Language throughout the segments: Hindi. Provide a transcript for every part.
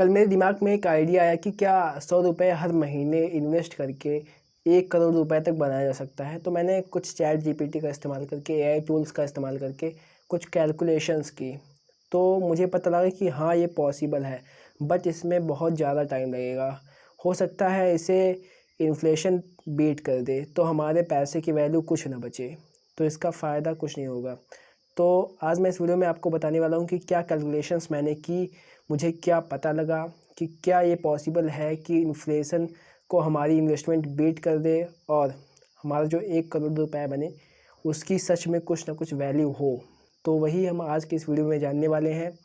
कल मेरे दिमाग में एक आइडिया आया कि क्या 100 रुपये हर महीने इन्वेस्ट करके 1 करोड़ रुपए तक बनाया जा सकता है। तो मैंने कुछ चैट जीपीटी का इस्तेमाल करके, एआई टूल्स का इस्तेमाल करके कुछ कैलकुलेशंस की। तो मुझे पता लगा कि हाँ, ये पॉसिबल है, बट इसमें बहुत ज़्यादा टाइम लगेगा। हो सकता है इसे इन्फ्लेशन बीट कर दे तो हमारे पैसे की वैल्यू कुछ ना बचे, तो इसका फ़ायदा कुछ नहीं होगा। तो आज मैं इस वीडियो में आपको बताने वाला हूँ कि क्या कैलकुलेशंस मैंने की, मुझे क्या पता लगा कि क्या ये पॉसिबल है कि इन्फ्लेशन को हमारी इन्वेस्टमेंट बीट कर दे और हमारा जो 1 करोड़ रुपए बने उसकी सच में कुछ ना कुछ वैल्यू हो। तो वही हम आज की इस वीडियो में जानने वाले हैं।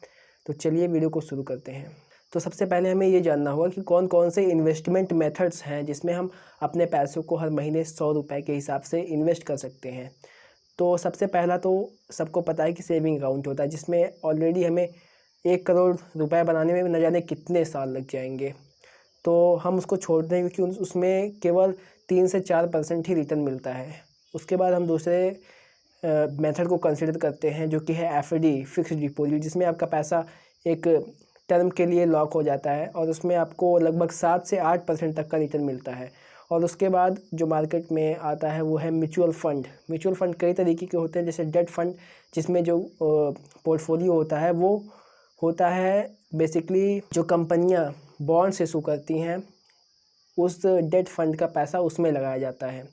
तो चलिए वीडियो को शुरू करते हैं। तो सबसे पहले हमें ये जानना होगा कि कौन कौन से इन्वेस्टमेंट मेथड्स हैं जिसमें हम अपने पैसों को हर महीने 100 रुपये के हिसाब से इन्वेस्ट कर सकते हैं। तो सबसे पहला तो सबको पता है कि सेविंग अकाउंट होता है, जिसमें ऑलरेडी हमें 1 करोड़ रुपए बनाने में न जाने कितने साल लग जाएंगे। तो हम उसको छोड़ दें क्योंकि उसमें केवल 3 से 4% ही रिटर्न मिलता है। उसके बाद हम दूसरे मेथड को कंसिडर करते हैं, जो कि है एफडी, फिक्स्ड डिपॉजिट, जिसमें आपका पैसा एक टर्म के लिए लॉक हो जाता है और उसमें आपको लगभग 7 से 8% तक का रिटर्न मिलता है। और उसके बाद जो मार्केट में आता है वो है म्यूचुअल फ़ंड। म्यूचुअल फ़ंड कई तरीके के होते हैं, जैसे डेट फंड, जिसमें जो पोर्टफोलियो होता है वो होता है बेसिकली जो कंपनियां बॉन्ड्स इशू करती हैं, उस डेट फंड का पैसा उसमें लगाया जाता है।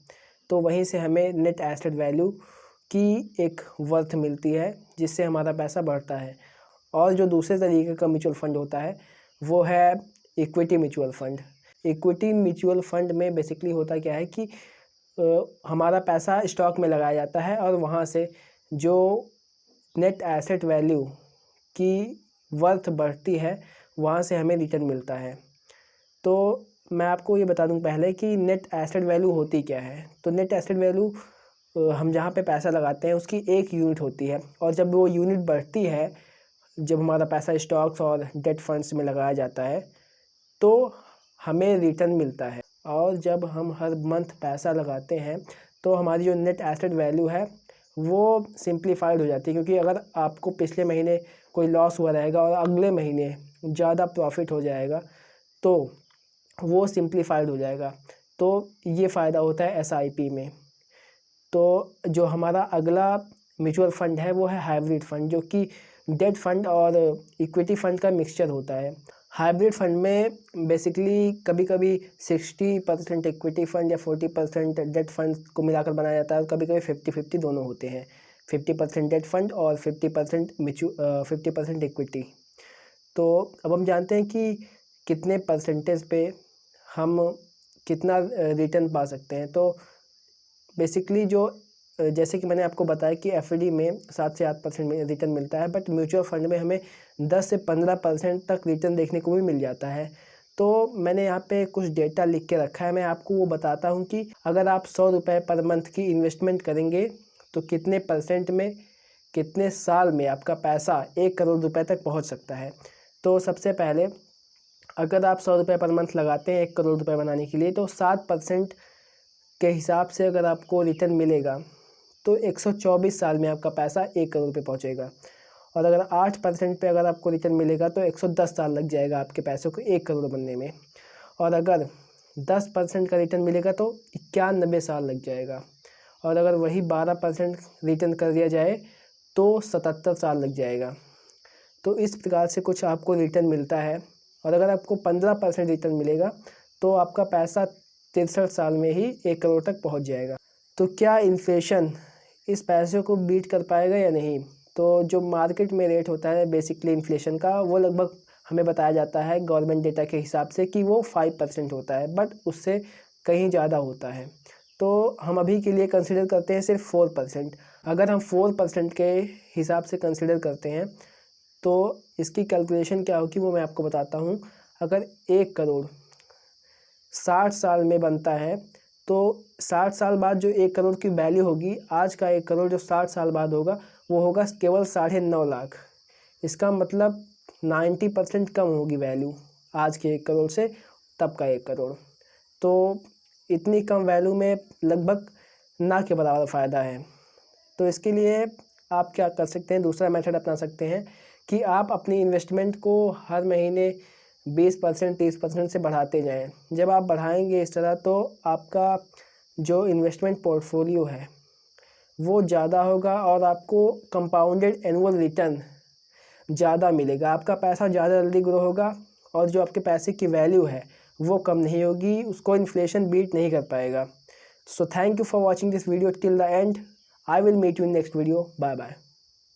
तो वहीं से हमें नेट एसेट वैल्यू की एक वर्थ मिलती है, जिससे हमारा पैसा बढ़ता है। और जो दूसरे तरीके का म्यूचुअल फ़ंड होता है वो है equity mutual fund. Equity mutual fund में बेसिकली होता क्या है कि हमारा पैसा स्टॉक में लगाया जाता है और वहाँ से जो नेट एसेट वैल्यू की वर्थ बढ़ती है वहाँ से हमें रिटर्न मिलता है। तो मैं आपको ये बता दूं पहले कि नेट एसेट वैल्यू होती क्या है। तो नेट एसेट वैल्यू हम जहाँ पे पैसा लगाते हैं उसकी एक यूनिट होती है, और जब वो यूनिट बढ़ती है, जब हमारा पैसा स्टॉक्स और डेट फंड्स में लगाया जाता है तो हमें रिटर्न मिलता है। और जब हम हर मंथ पैसा लगाते हैं तो हमारी जो नेट एसेट वैल्यू है वो सिंप्लीफाइड हो जाती है, क्योंकि अगर आपको पिछले महीने कोई लॉस हुआ रहेगा और अगले महीने ज़्यादा प्रॉफिट हो जाएगा तो वो सिंप्लीफाइड हो जाएगा। तो ये फ़ायदा होता है एसआईपी में। तो जो हमारा अगला म्यूचुअल फ़ंड है वो है हाइब्रिड फ़ंड, जो कि डेट फंड और इक्विटी फ़ंड का मिक्सचर होता है। हाइब्रिड फ़ंड में बेसिकली कभी कभी 60% इक्विटी फ़ंड या 40% डेट फंड को मिलाकर बनाया जाता है, और कभी कभी 50-50 दोनों होते हैं, 50% डेट फंड और 50% इक्विटी। तो अब हम जानते हैं कि कितने परसेंटेज पे हम कितना रिटर्न पा सकते हैं। तो बेसिकली जो जैसे कि मैंने आपको बताया कि एफडी में 7 से 8% में रिटर्न मिलता है, बट म्यूचुअल फंड में हमें 10 से 15% तक रिटर्न देखने को भी मिल जाता है। तो मैंने यहाँ पे कुछ डेटा लिख के रखा है, मैं आपको वो बताता हूँ कि अगर आप 100 रुपये पर मंथ की इन्वेस्टमेंट करेंगे तो कितने परसेंट में, कितने साल में आपका पैसा 1 करोड़ रुपए तक पहुँच सकता है। तो सबसे पहले अगर आप 100 रुपये पर मंथ लगाते हैं 1 करोड़ रुपए बनाने के लिए, तो 7% के हिसाब से अगर आपको रिटर्न मिलेगा तो 124 साल में आपका पैसा 1 करोड़ पे पहुंचेगा। और अगर 8% पे अगर आपको रिटर्न मिलेगा तो 110 साल लग जाएगा आपके पैसों को 1 करोड़ बनने में। और अगर 10% का रिटर्न मिलेगा तो 91 साल लग जाएगा। और अगर वही 12% रिटर्न कर दिया जाए तो 77 साल लग जाएगा। तो इस प्रकार से कुछ आपको रिटर्न मिलता है। और अगर आपको 15% रिटर्न मिलेगा तो आपका पैसा 63 साल में ही 1 करोड़ तक पहुंच जाएगा। तो क्या इन्फ्लेशन इस पैसे को बीट कर पाएगा या नहीं? तो जो मार्केट में रेट होता है बेसिकली इन्फ्लेशन का, वो लगभग हमें बताया जाता है गवर्नमेंट डेटा के हिसाब से कि वो 5% होता है, बट उससे कहीं ज़्यादा होता है। तो हम अभी के लिए कंसिडर करते हैं सिर्फ 4%। अगर हम 4% के हिसाब से कंसिडर करते हैं तो इसकी कैलकुलेशन क्या होगी वो मैं आपको बताता हूँ। अगर 1 करोड़ 60 साल में बनता है तो 60 साल बाद जो 1 करोड़ की वैल्यू होगी, आज का 1 करोड़ जो 60 साल बाद होगा वो होगा केवल 9.5 लाख। इसका मतलब 90% कम होगी वैल्यू आज के 1 करोड़ से तब का 1 करोड़। तो इतनी कम वैल्यू में लगभग ना के बराबर फ़ायदा है। तो इसके लिए आप क्या कर सकते हैं, दूसरा मेथड अपना सकते हैं कि आप अपनी इन्वेस्टमेंट को हर महीने 20% 30% से बढ़ाते जाएं। जब आप बढ़ाएंगे इस तरह तो आपका जो इन्वेस्टमेंट पोर्टफोलियो है वो ज़्यादा होगा और आपको कंपाउंडेड एनुअल रिटर्न ज़्यादा मिलेगा। आपका पैसा ज़्यादा जल्दी ग्रो होगा और जो आपके पैसे की वैल्यू है वो कम नहीं होगी, उसको इन्फ्लेशन बीट नहीं कर पाएगा। So thank you for watching this video till the end. I will meet you in next video. Bye bye.